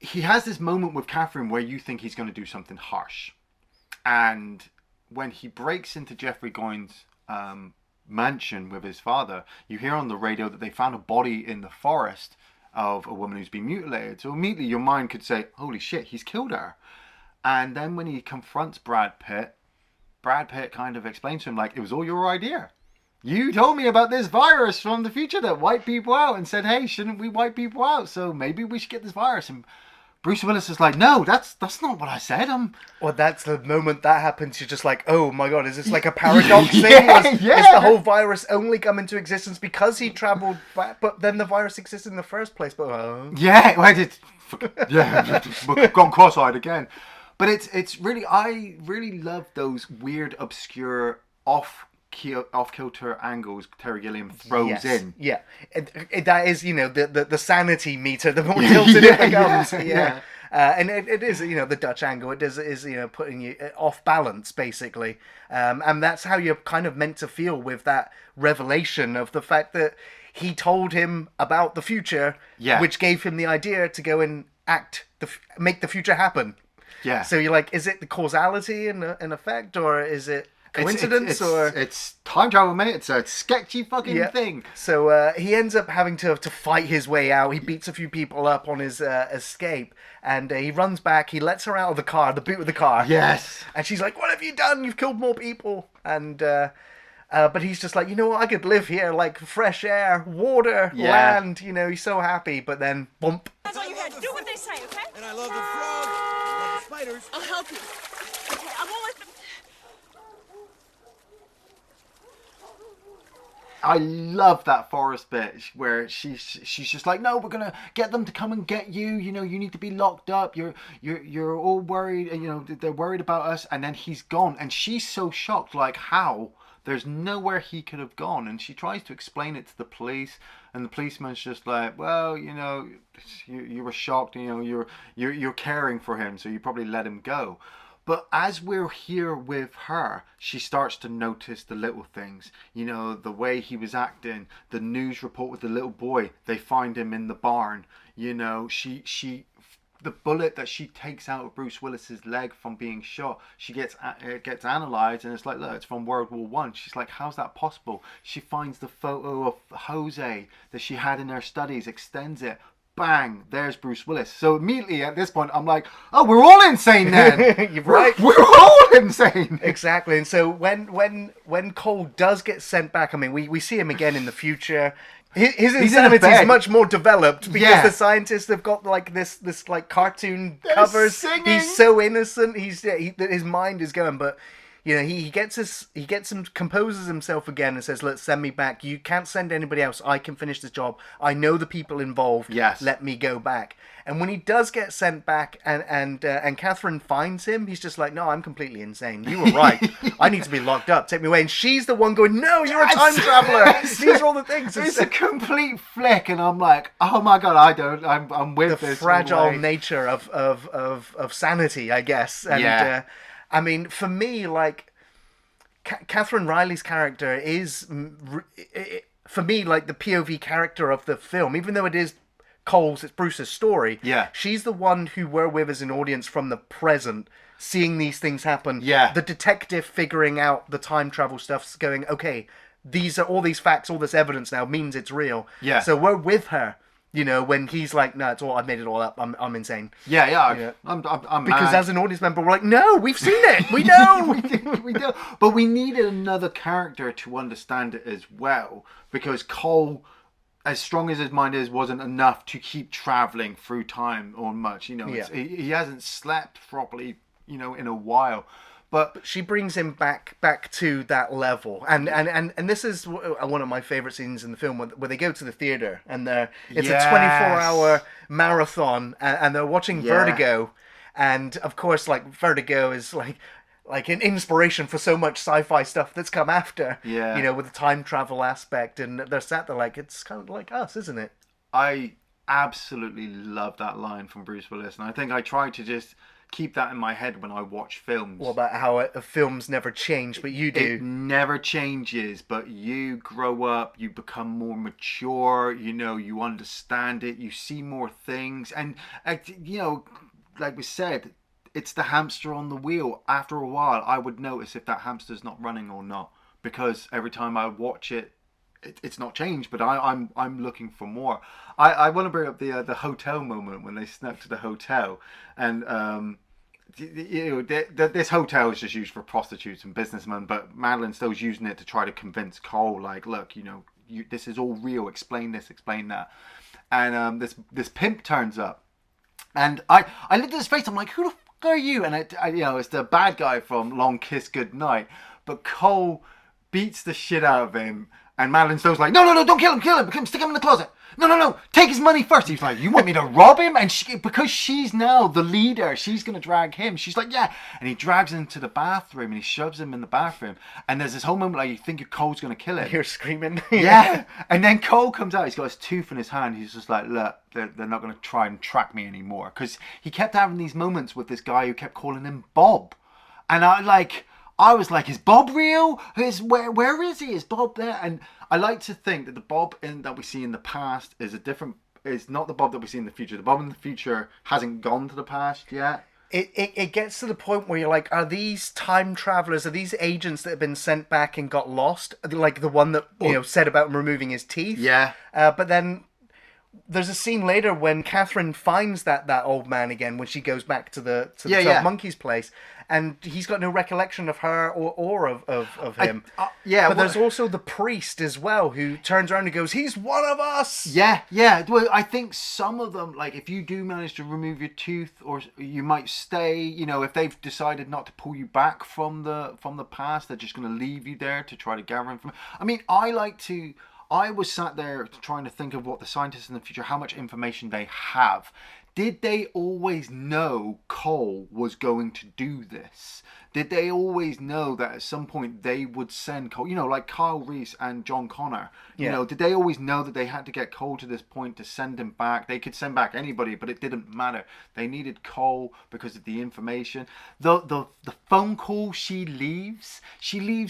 he has this moment with Catherine where you think he's going to do something harsh, and when he breaks into Jeffrey Goins' mansion with his father, you hear on the radio that they found a body in the forest of a woman who's been mutilated. So immediately your mind could say, holy shit, he's killed her. And then when he confronts Brad Pitt kind of explains to him, like, it was all your idea. You told me about this virus from the future that wiped people out and said, hey, shouldn't we wipe people out? So maybe we should get this virus. And Bruce Willis is like, no, that's not what I said.
Well, that's the moment that happens. You're just like, oh my god, is this like a paradox thing? Is the whole virus only come into existence because he travelled back, but then the virus existed in the first place? But
gone cross-eyed again. But it's really, I really love those weird, obscure, off-kilter angles Terry Gilliam throws in.
Yeah, that is, the sanity meter. The more tilted it becomes. Yeah. And it is, the Dutch angle. It is putting you off balance, basically. And that's how you're kind of meant to feel with that revelation of the fact that he told him about the future, which gave him the idea to go and make the future happen.
Yeah.
So you're like, is it the causality and effect, or is it coincidence,
it's time travel, mate. It's a sketchy fucking thing.
So he ends up having to fight his way out. He beats a few people up on his escape, and he runs back. He lets her out of the car, the boot of the car.
Yes.
And she's like, "What have you done? You've killed more people." And but he's just like, you know what? I could live here, like fresh air, water, land. He's so happy. But then, bump.
That's all you had to do what they say, okay?
And I love the frogs. I love the spiders.
I'll help you. Okay, I won't let them...
I love that forest bit where she's just like, no, we're gonna get them to come and get you. You need to be locked up. You're all worried. They're worried about us. And then he's gone, and she's so shocked, like, how? There's nowhere he could have gone. And she tries to explain it to the police, and the policeman's just like, well, you were shocked. You're caring for him, so you probably let him go. But as we're here with her, she starts to notice the little things. The way he was acting, the news report with the little boy. They find him in the barn. The bullet that she takes out of Bruce Willis's leg from being shot, she gets analysed, and it's like, look, it's from World War One. She's like, how's that possible? She finds the photo of Jose that she had in her studies, extends it. Bang, there's Bruce Willis. So immediately at this point, I'm like, oh, we're all insane then.
You're right.
We're all insane.
Exactly. And so when Cole does get sent back, I mean, we see him again in the future. His insanity is much more developed because the scientists have got like this like cartoon covers.
Singing.
He's so innocent. His mind is going, but he composes himself again and says, "Look, send me back. You can't send anybody else. I can finish this job. I know the people involved.
Yes.
Let me go back." And when he does get sent back, and Catherine finds him, he's just like, "No, I'm completely insane. You were right. I need to be locked up. Take me away." And she's the one going, "No, you're a time traveler. These are all the things."
It's a complete flick, and I'm like, "Oh my god, I'm with
the
this."
Fragile nature of sanity, I guess. And I mean, for me, like, Catherine Riley's character is, for me, like the POV character of the film, even though it's Bruce's story.
Yeah.
She's the one who we're with as an audience from the present, seeing these things happen.
Yeah.
The detective figuring out the time travel stuff, going, okay, these are all these facts, all this evidence now means it's real.
Yeah.
So we're with her. When he's like, no, it's all, I made it all up. I'm insane.
Yeah. I'm
because
mad.
as an audience member, we're like, no, we've seen it. We know.
we do. But we needed another character to understand it as well, because Cole, as strong as his mind is, wasn't enough to keep traveling through time or much. He hasn't slept properly, in a while. But
she brings him back to that level, and this is one of my favorite scenes in the film where they go to the theater and it's a 24-hour marathon, and they're watching Vertigo, and of course, like, Vertigo is like an inspiration for so much sci-fi stuff that's come after, with the time travel aspect, and they're sat there like, it's kind of like us, isn't it?
I absolutely love that line from Bruce Willis, and I think I tried to just keep that in my head when I watch films.
What about how films never change, but you do?
It never changes, but you grow up, you become more mature, you understand it, you see more things, and like we said, it's the hamster on the wheel. After a while, I would notice if that hamster's not running or not, because every time I watch it, it's not changed, but I'm looking for more. I want to bring up the hotel moment when they snuck to the hotel, and this hotel is just used for prostitutes and businessmen, but Madeleine Stowe's using it to try to convince Cole, like, look, this is all real. Explain this, explain that, and this pimp turns up, and I looked at his face. I'm like, who the fuck are you? And it's the bad guy from Long Kiss Goodnight, but Cole beats the shit out of him. And Madeleine Stowe's like, no, don't kill him, stick him in the closet. No, take his money first. He's like, you want me to rob him? And because she's now the leader, she's going to drag him. She's like, yeah. And he drags him to the bathroom and he shoves him in the bathroom. And there's this whole moment like you think Cole's going to kill him.
You're screaming.
Yeah. And then Cole comes out. He's got his tooth in his hand. He's just like, look, they're not going to try and track me anymore. Because he kept having these moments with this guy who kept calling him Bob. And I was like, is Bob real? Where is he? Is Bob there? And I like to think that the Bob that we see in the past is not the Bob that we see in the future. The Bob in the future hasn't gone to the past yet.
It gets to the point where you're like, are these time travelers, are these agents that have been sent back and got lost? Like the one that said about removing his teeth?
Yeah.
But then there's a scene later when Catherine finds that old man again when she goes back to the 12 Monkeys place, and he's got no recollection of her or of him. But there's also the priest as well who turns around and goes, he's one of us!
Yeah. Well, I think some of them, like if you do manage to remove your tooth, or you might stay, if they've decided not to pull you back from the past, they're just going to leave you there to try to gather information. I mean, I was sat there trying to think of what the scientists in the future, how much information they have. Did they always know Cole was going to do this? Did they always know that at some point they would send Cole, like Kyle Reese and John Connor? Did they always know that they had to get Cole to this point to send him back? They could send back anybody, but it didn't matter. They needed Cole because of the information. The phone call she leaves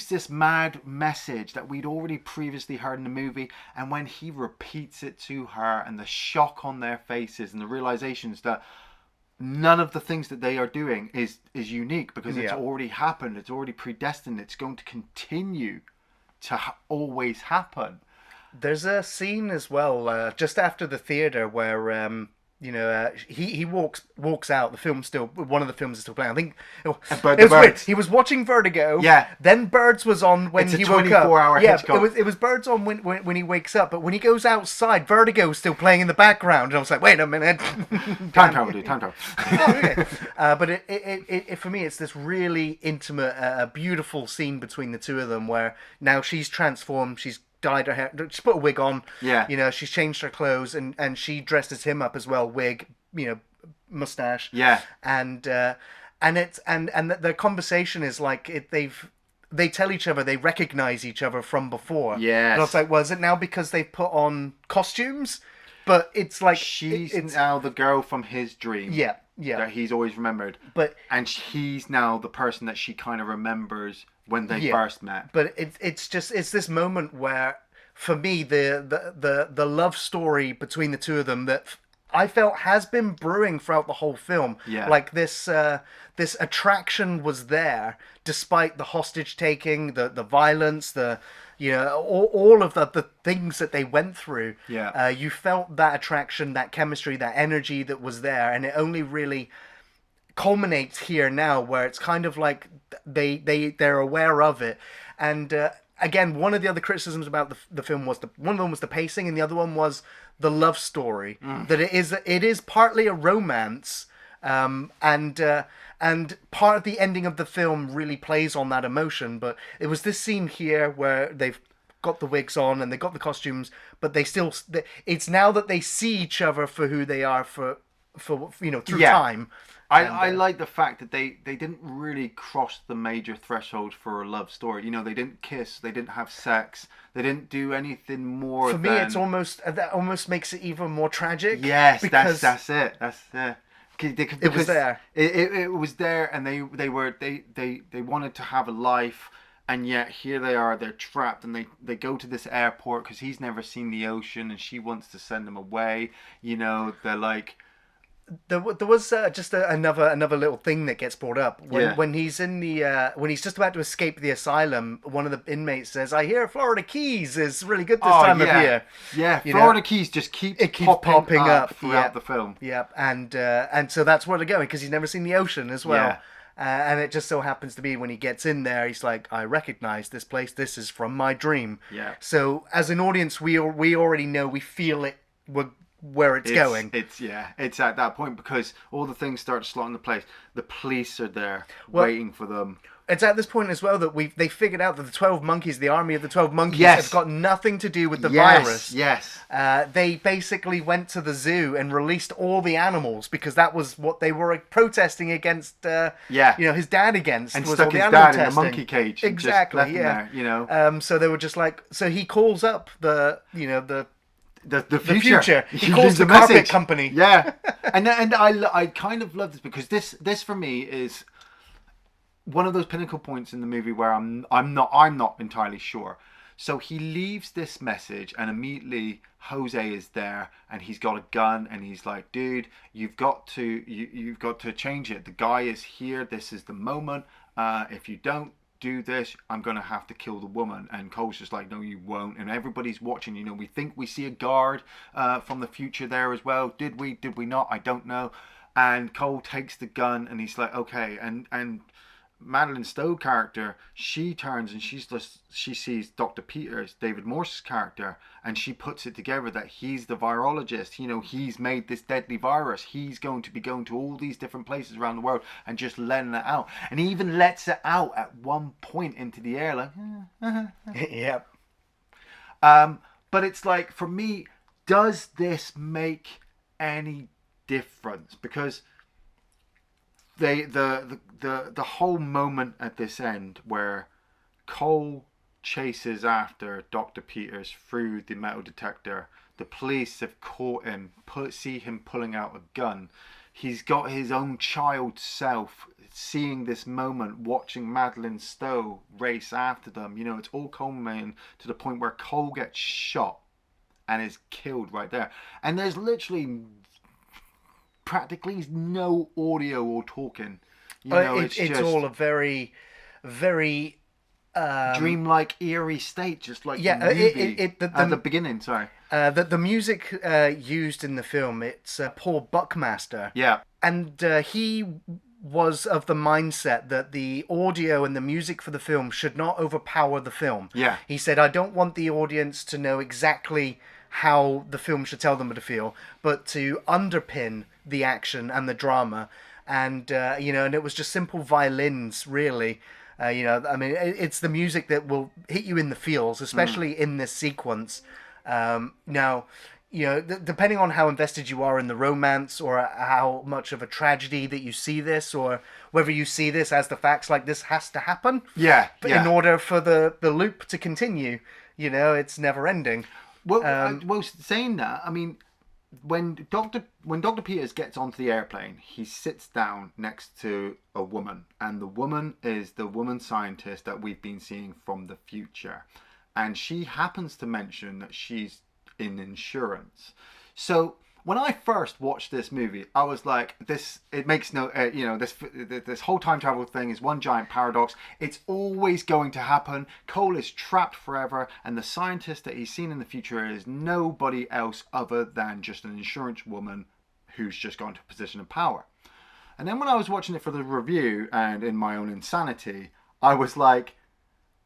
this mad message that we'd already previously heard in the movie, and when he repeats it to her, and the shock on their faces and the realizations that none of the things that they are doing is unique, because it's already happened, it's already predestined, it's going to continue to always happen.
There's a scene as well just after the theater where he walks out. The film's still, one of the films is still playing. I think it was weird. He was watching Vertigo.
Yeah.
Then Birds was on when he woke up.
24-hour Hitchcock.
It was Birds on when he wakes up. But when he goes outside, Vertigo's still playing in the background. And I was like, wait a minute.
Time travel, dude. Time travel.
Oh, okay. But it for me, it's this really intimate, beautiful scene between the two of them where now she's transformed. She's dyed her hair, she put a wig on, she's changed her clothes, and she dressed as him up as well, wig, mustache, and the conversation is like they tell each other they recognize each other from before.
Yes.
And I was like, well, is it now because they put on costumes? But it's like
she's now the girl from his dream.
Yeah.
That he's always remembered. And he's now the person that she kind of remembers when they first met.
But it's this moment where, for me, the love story between the two of them that I felt has been brewing throughout the whole film.
Yeah.
Like this attraction was there despite the hostage taking, the violence, all of the things that they went through.
Yeah.
You felt that attraction, that chemistry, that energy that was there, and it only really culminates here now, where it's kind of like they're aware of it. And again, one of the other criticisms about the film was one of them was the pacing, and the other one was the love story. That it is partly a romance, and part of the ending of the film really plays on that emotion. But it was this scene here where they've got the wigs on and they got the costumes, but it's now that they see each other for who they are for through time.
I like the fact that they didn't really cross the major threshold for a love story. They didn't kiss, they didn't have sex, they didn't do anything more. For
me, it's almost that almost makes it even more tragic.
Yes,
because
that's it.
It was there.
It was there, and they wanted to have a life, and yet here they are. They're trapped, and they go to this airport because he's never seen the ocean, and she wants to send him away. You know, they're like.
There was just another little thing that gets brought up when he's in the when he's just about to escape the asylum. One of the inmates says, "I hear Florida Keys is really good this time of year."
Yeah, Florida Keys just keeps popping up throughout the film.
Yep, and so that's where they're going because he's never seen the ocean as well.
Yeah.
And it just so happens to be when he gets in there, he's like, "I recognize this place. This is from my dream."
Yeah.
So as an audience, we already know, we feel it. Where it's going.
It's at that point because all the things start slotting into place. The police are there waiting for them.
It's at this point as well that they figured out that the 12 monkeys, the army of the 12 monkeys,
Yes.
have got nothing to do with the virus.
Yes.
They basically went to the zoo and released all the animals because that was what they were protesting against. His dad against,
and
was
stuck
all the
his
animal
dad
testing.
in the monkey cage. And
Exactly.
just left him there, you know.
So they were just like. So he calls up the
future.
He calls the carpet company.
Yeah, and I kind of love this because this for me is one of those pinnacle points in the movie where I'm not entirely sure. So he leaves this message, and immediately Jose is there, and he's got a gun, and he's like, "Dude, you've got to change it. The guy is here. This is the moment. If you don't do this, I'm gonna have to kill the woman." And Cole's just like, "No, you won't." And everybody's watching. You know, we think we see a guard from the future there as well. Did we not? I don't know. And Cole takes the gun, and he's like, "Okay." And Madeleine Stowe character, she turns and she sees Dr. Peters, David Morse's character, and she puts it together that he's the virologist. You know, he's made this deadly virus. He's going to be going to all these different places around the world and just letting it out. And he even lets it out at one point into the air, like,
Yep.
But it's like, for me, does this make any difference? Because the whole moment at this end where Cole chases after Dr. Peters through the metal detector, the police have caught him, see him pulling out a gun. He's got his own child self seeing this moment, watching Madeleine Stowe race after them. You know, it's all culminating to the point where Cole gets shot and is killed right there. And there's literally practically no audio or talking. You know, it's just
all a very, very
dreamlike, eerie state, just like
yeah.
the movie at the beginning. Sorry,
the music used in the film, it's Paul Buckmaster.
Yeah,
and he was of the mindset that the audio and the music for the film should not overpower the film.
Yeah,
he said, "I don't want the audience to know exactly how the film should tell them to feel, but to underpin the action and the drama." And and it was just simple violins, really. I mean, it's the music that will hit you in the feels, especially in this sequence. Now, depending on how invested you are in the romance, or how much of a tragedy that you see this, or whether you see this as the facts, like this has to happen.
Yeah.
In order for the loop to continue, it's never ending.
Well, saying that, I mean, when Dr. Peters gets onto the airplane, he sits down next to a woman, and the woman is the woman scientist that we've been seeing from the future, and she happens to mention that she's in insurance. So when I first watched this movie, I was like, it makes no, this whole time travel thing is one giant paradox. It's always going to happen. Cole is trapped forever, and the scientist that he's seen in the future is nobody else other than just an insurance woman who's just gone to a position of power. And then when I was watching it for the review and in my own insanity, I was like,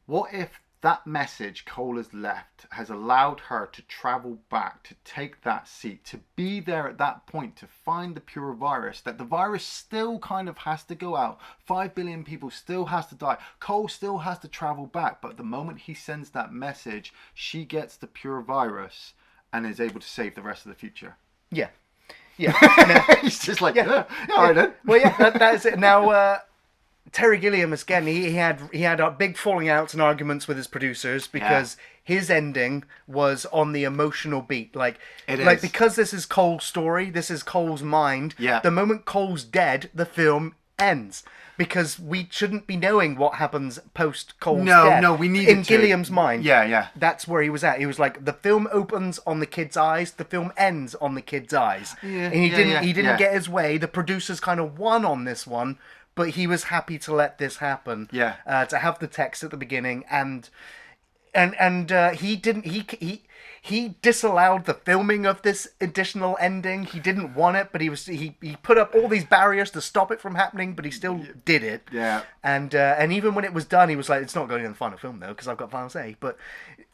what if that message Cole has left has allowed her to travel back, to take that seat, to be there at that point, to find the pure virus, that the virus still kind of has to go out. 5 billion people still has to die. Cole still has to travel back. But the moment he sends that message, she gets the pure virus and is able to save the rest of the future.
Yeah. Yeah.
He's just like, yeah. All right then.
Well, yeah, that is it. Now, Terry Gilliam, again, he had big falling outs and arguments with his producers because his ending was on the emotional beat. Because this is Cole's story, this is Cole's mind.
Yeah.
The moment Cole's dead, the film ends. Because we shouldn't be knowing what happens post Cole's death.
No, we need
in Gilliam's mind.
Yeah.
That's where he was at. He was like, the film opens on the kid's eyes, the film ends on the kid's eyes.
Yeah,
and he didn't get his way. The producers kind of won on this one, but he was happy to let this happen.
Yeah.
To have the text at the beginning, and he disallowed the filming of this additional ending. He didn't want it, but he put up all these barriers to stop it from happening, but he still did it.
Yeah.
And even when it was done, he was like, it's not going in the final film though, because I've got final say. But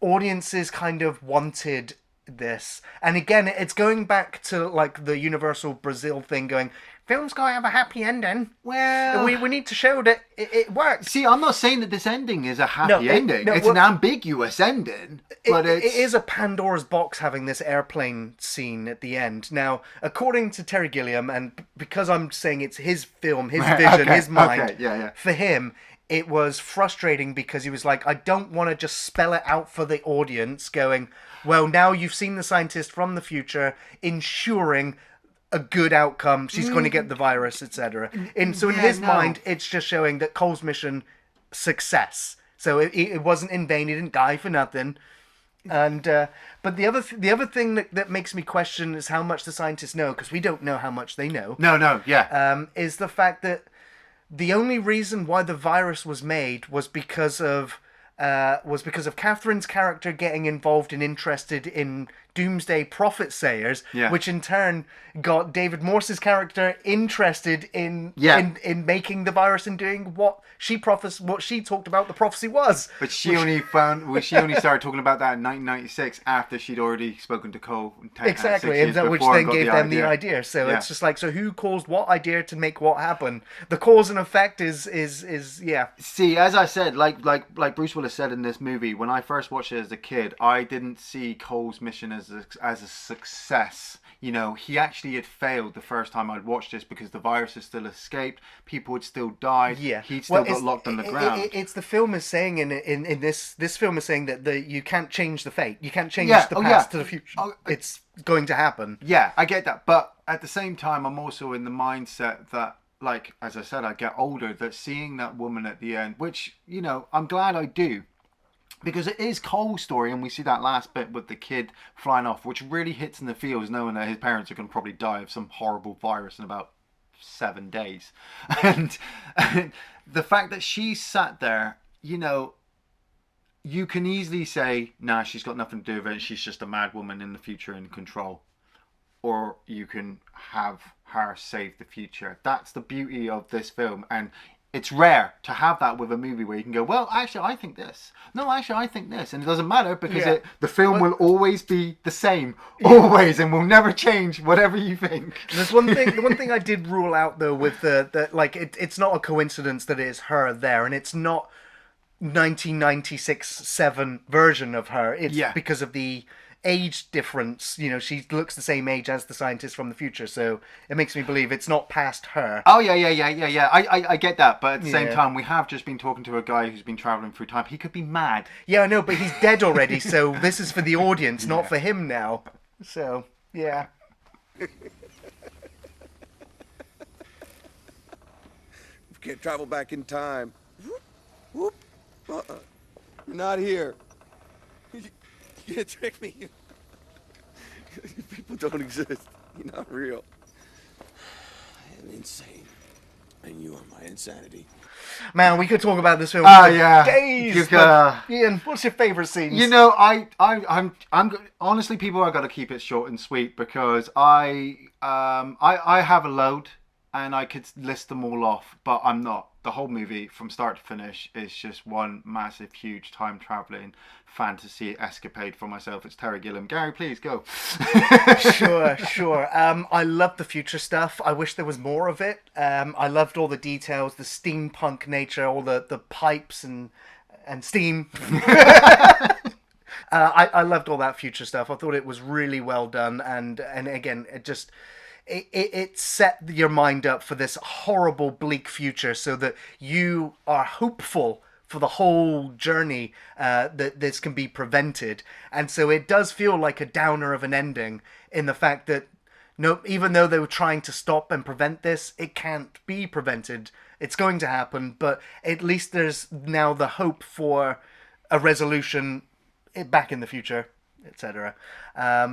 audiences kind of wanted this. And again, it's going back to like the Universal Brazil thing, going, film's got to have a happy ending.
Well,
we need to show that it works.
See, I'm not saying that this ending is a happy ending. It's an ambiguous ending. But
it is a Pandora's box having this airplane scene at the end. Now, according to Terry Gilliam, and because I'm saying it's his film, his vision, his mind, for him, it was frustrating because he was like, I don't want to just spell it out for the audience going, well, now you've seen the scientist from the future ensuring a good outcome, she's going to get the virus, etc. In his mind, it's just showing that Cole's mission, success. So it wasn't in vain. He didn't die for nothing. And but the other thing that makes me question is how much the scientists know, because we don't know how much they know. Is the fact that the only reason why the virus was made was because of Catherine's character getting involved and interested in doomsday prophet sayers, which in turn got David Morse's character interested in making the virus and doing what she talked about the prophecy was.
But she only started talking about that in 1996 after she'd already spoken to Cole.
Exactly, and which then gave them the idea. So it's just like, so who caused what idea to make what happen? The cause and effect is.
See, as I said, like Bruce Willis said in this movie, when I first watched it as a kid, I didn't see Cole's mission as a success. You know, he actually had failed the first time I'd watched this because the virus had still escaped, people had still died, he'd still got locked on the ground.
It's the film is saying in this film is saying that you can't change the fate, you can't change the past to the future. It's going to happen.
Yeah, I get that, but at the same time, I'm also in the mindset that, like, as I said, I get older, that seeing that woman at the end, which, you know, I'm glad I do. Because it is Cole's story, and we see that last bit with the kid flying off, which really hits in the feels, knowing that his parents are going to probably die of some horrible virus in about 7 days. And the fact that she sat there, you know, you can easily say, nah, she's got nothing to do with it, she's just a mad woman in the future in control. Or you can have her save the future. That's the beauty of this film, and it's rare to have that with a movie where you can go, well, actually, I think this. No, actually, I think this. And it doesn't matter because the film will always be the same. Always. And will never change whatever you think.
There's the one thing I did rule out, though, with it's not a coincidence that it is her there. And it's not 1996-7 version of her. It's because of the age difference. You know, she looks the same age as the scientist from the future, so it makes me believe it's not past her.
Oh yeah. I get that, but at the same time, we have just been talking to a guy who's been traveling through time. He could be mad.
Yeah, I know, but he's dead already, so this is for the audience, not for him now. So yeah.
We can't travel back in time. Whoop. You're not here. You can't trick me. People don't exist. You're not real. I am insane. And you are my insanity.
Man, we could talk about this film
for
days. Ian, what's your favourite scenes?
You know, I'm honestly, people, I got to keep it short and sweet because I have a load and I could list them all off, but I'm not. The whole movie, from start to finish, is just one massive, huge time-travelling fantasy escapade for myself. It's Terry Gilliam. Gary, please, go.
Sure. I love the future stuff. I wish there was more of it. I loved all the details, the steampunk nature, all the pipes and steam. I loved all that future stuff. I thought it was really well done, and again, it set your mind up for this horrible, bleak future, so that you are hopeful for the whole journey, that this can be prevented. And so it does feel like a downer of an ending, in the fact that, no, even though they were trying to stop and prevent this, it can't be prevented. It's going to happen, but at least there's now the hope for a resolution back in the future, etc.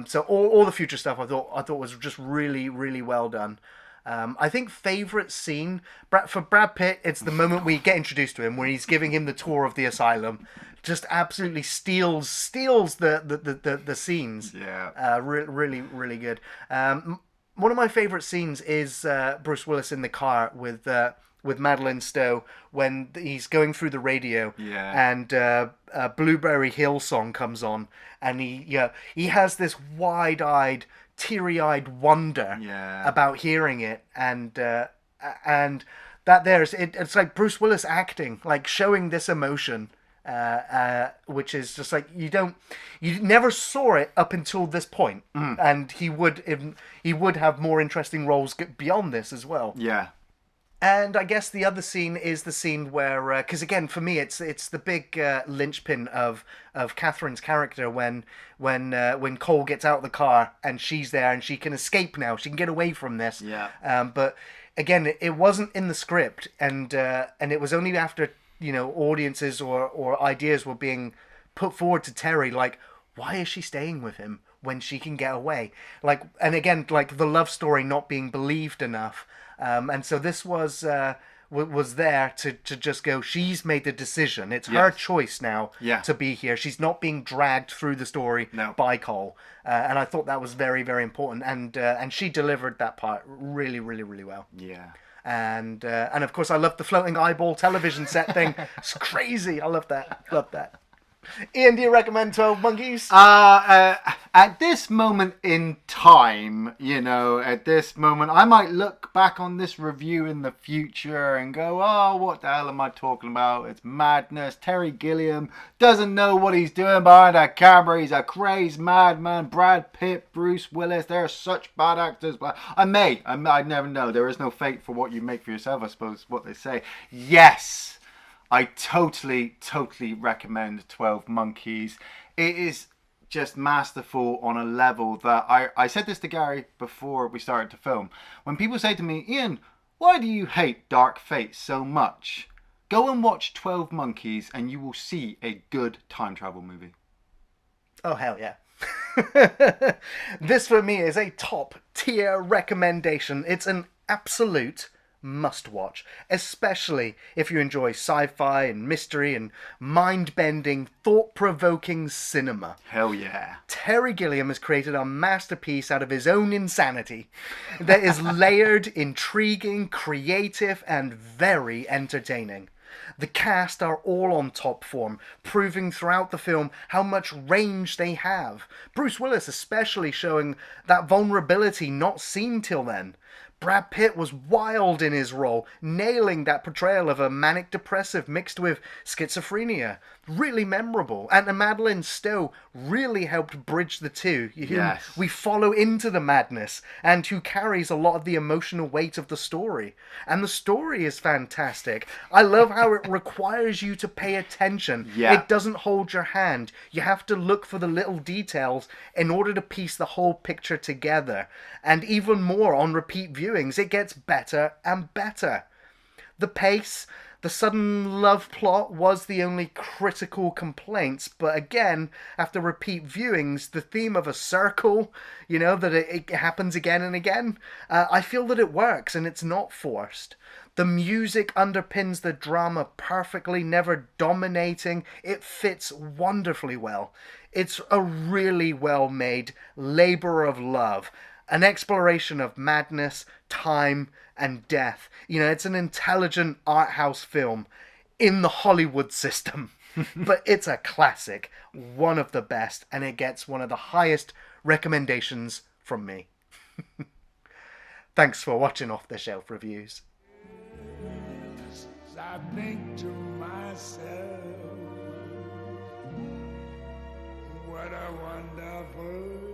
So all the future stuff I thought was just really, really well done. I think favorite scene for Brad Pitt, it's the moment we get introduced to him, where he's giving him the tour of the asylum. Just absolutely steals the scenes.
Yeah.
Really, really good. One of my favorite scenes is Bruce Willis in the car with Madeleine Stowe, when he's going through the radio, and Blueberry Hill song comes on, and he has this wide-eyed, teary-eyed wonder about hearing it, and it's like Bruce Willis acting, like showing this emotion, which is just like you never saw it up until this point, and he would have more interesting roles beyond this as well.
Yeah.
And I guess the other scene is the scene where, because again, for me, it's the big linchpin of Catherine's character when Cole gets out of the car and she's there and she can escape now. She can get away from this.
Yeah.
But again, it wasn't in the script, and it was only after audiences or ideas were being put forward to Terry, like, why is she staying with him when she can get away? Like, and again, like the love story not being believed enough. And so this was there to just go, she's made the decision. It's her choice now to be here. She's not being dragged through the story by Cole. And I thought that was very, very important. And she delivered that part really, really, really well.
Yeah.
And of course, I loved the floating eyeball television set thing. It's crazy. I love that. Love that. Iain, do you recommend 12 Monkeys?
At this moment in time, at this moment, I might look back on this review in the future and go, oh, what the hell am I talking about? It's madness. Terry Gilliam doesn't know what he's doing behind that camera. He's a crazed madman. Brad Pitt, Bruce Willis, they're such bad actors. But I never know. There is no fate for what you make for yourself, I suppose, what they say. Yes. I totally recommend 12 Monkeys. It is just masterful on a level that I said this to Gary before we started to film. When people say to me, Iain, why do you hate Dark Fate so much? Go and watch 12 Monkeys and you will see a good time travel movie.
Oh, hell yeah. This for me is a top tier recommendation. It's an absolute must watch, especially if you enjoy sci-fi and mystery and mind-bending, thought-provoking cinema.
Hell yeah.
Terry Gilliam has created a masterpiece out of his own insanity that is layered, intriguing, creative, and very entertaining. The cast are all on top form, proving throughout the film how much range they have. Bruce Willis especially showing that vulnerability not seen till then. Brad Pitt was wild in his role, nailing that portrayal of a manic depressive mixed with schizophrenia. Really memorable. And Madeleine Stowe really helped bridge the two.
Yes.
We follow into the madness, and who carries a lot of the emotional weight of the story. And the story is fantastic. I love how it requires you to pay attention.
Yeah.
It doesn't hold your hand. You have to look for the little details in order to piece the whole picture together. And even more on repeat viewings, it gets better and better. The pace, the sudden love plot was the only critical complaints, but again, after repeat viewings, the theme of a circle, that it happens again and again, I feel that it works and it's not forced. The music underpins the drama perfectly, never dominating. It fits wonderfully well. It's a really well-made labor of love. An exploration of madness, time, and death. It's an intelligent art house film in the Hollywood system. But it's a classic, one of the best, and it gets one of the highest recommendations from me. Thanks for watching Off the Shelf Reviews.
I think to myself, what a wonderful